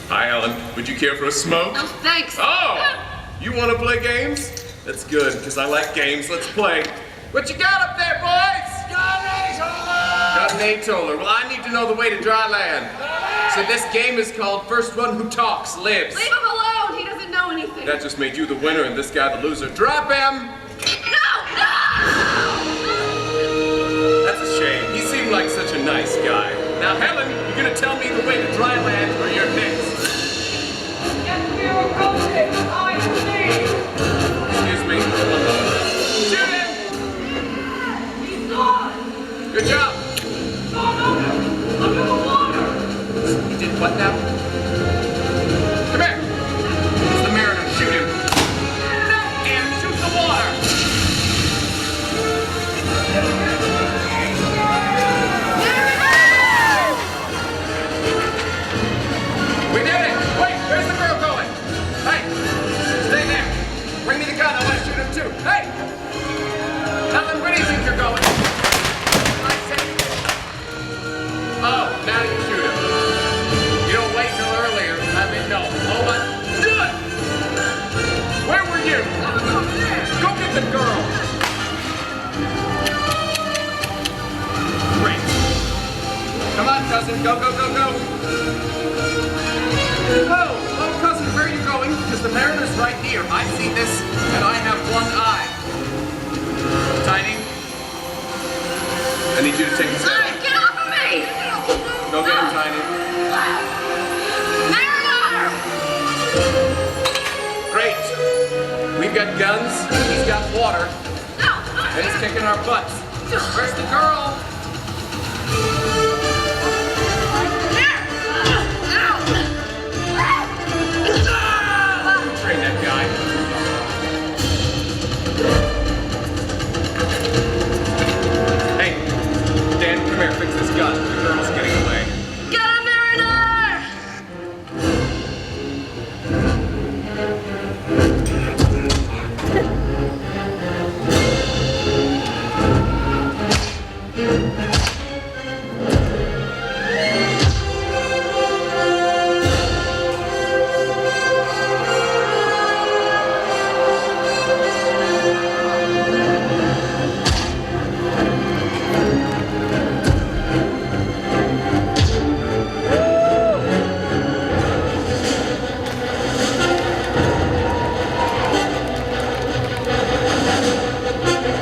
Hi, Ellen. Would you care for a smoke? No, thanks. Oh! You want to play games? That's good, because I like games. Let's play. What you got up there, boys? Got Got an Atoller. Well, I need to know the way to dry land. So this game is called First One Who Talks Lives. Leave him alone. He doesn't know anything. That just made you the winner and this guy the loser. Drop him! No! That's a shame. He seemed like such a nice guy. Now, Helen, you're going to tell me the way to dry land or you're next. Excuse me. Shoot him! He's gone! Good job. Under the water! He did what now? Come here. It's the Mariner. Shoot him. And shoot the water. We did it. Wait, where's the girl going? Hey, stay there. Bring me the gun. I want to shoot him too. Hey, Helen, where do you think you're going? I said. Oh, now you shoot him. You don't wait till earlier. I mean, no. Hold on. Do it. Where were you? Go get the girl. Great. Come on, cousin. Go, go, go, go. Oh, cousin, where are you going? Because the Mariner's right here. I see this, and I have one eye. Tiny, I need you to take a step. Get off of me! Go get him, Tiny. Mariner! Great. We've got guns, he's got water, No! and he's kicking our butts. Where's the girl? Train that guy. Hey, Dan, come here, fix this gun. The girl's getting away. Get him, Mariner!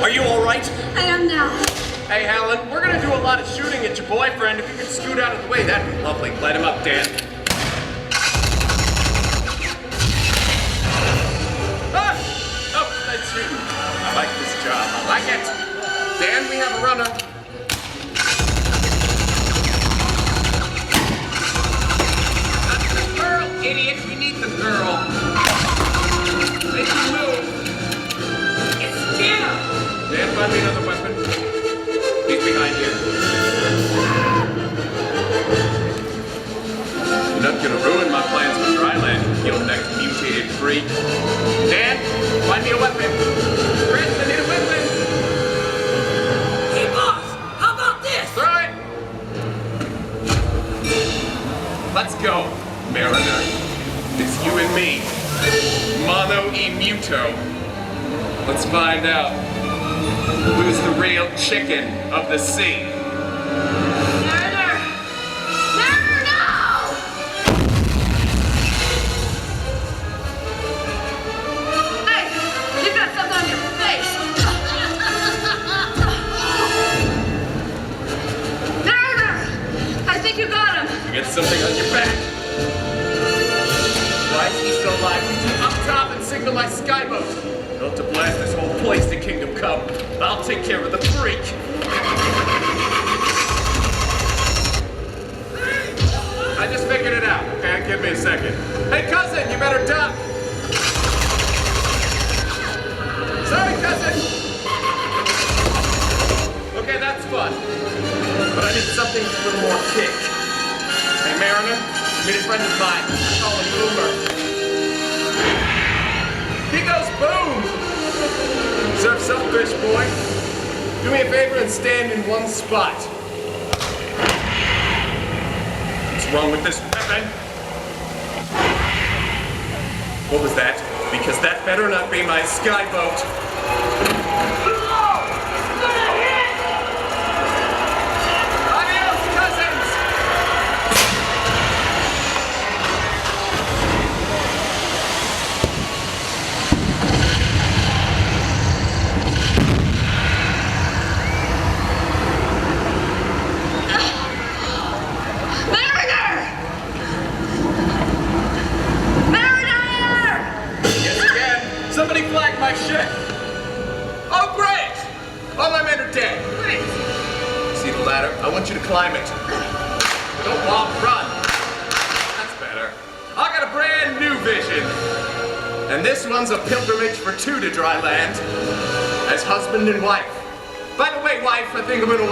Are you all right? I am now. Hey, Helen, we're gonna do a lot of shooting at your boyfriend. If you could scoot out of the way, that'd be lovely. Light him up, Dan. Ah! Oh, that's you. I like this job. I like it. Dan, we have a runner. That's the girl, idiot. We need the girl. Make you move. It's Skinner! Dan, find me another weapon. He's behind you. You're not gonna ruin my plans for dry land, you next mutated freak. Dan, find me a weapon. Chris, I need a weapon. Hey, boss! How about this? Throw it. Let's go, Mariner. It's you and me. Mono e muto. Let's find out who's the real chicken of the sea. Mariner! Mariner, no! Hey, you've got something on your face. Mariner! I think you got him. You get something on your back. Why is he still alive? Up top and signal my skyboat. Built to blast this whole place to Kingdom Come. I'll take care of the freak. I just figured it out, okay? Give me a second. Hey, cousin, you better duck. Sorry, cousin. Okay, that's fun. But I need something with a little more kick. Hey, Mariner, meet a friend of mine. I call him Boomer. He goes boom! Surf's up, fish boy. Do me a favor and stand in one spot. What's wrong with this weapon? What was that? Because that better not be my skyboat. Whoa! It's gonna hit! Adios, cousins! Mariner! Mariner! Yes, again. Somebody flagged my ship. Oh, great! All my men are dead. Great. See the ladder? I want you to climb it. Don't walk, run. That's better. I got a brand new vision. And this one's a pilgrimage for two to dry land. As husband and wife. By the way, wife, I think I'm gonna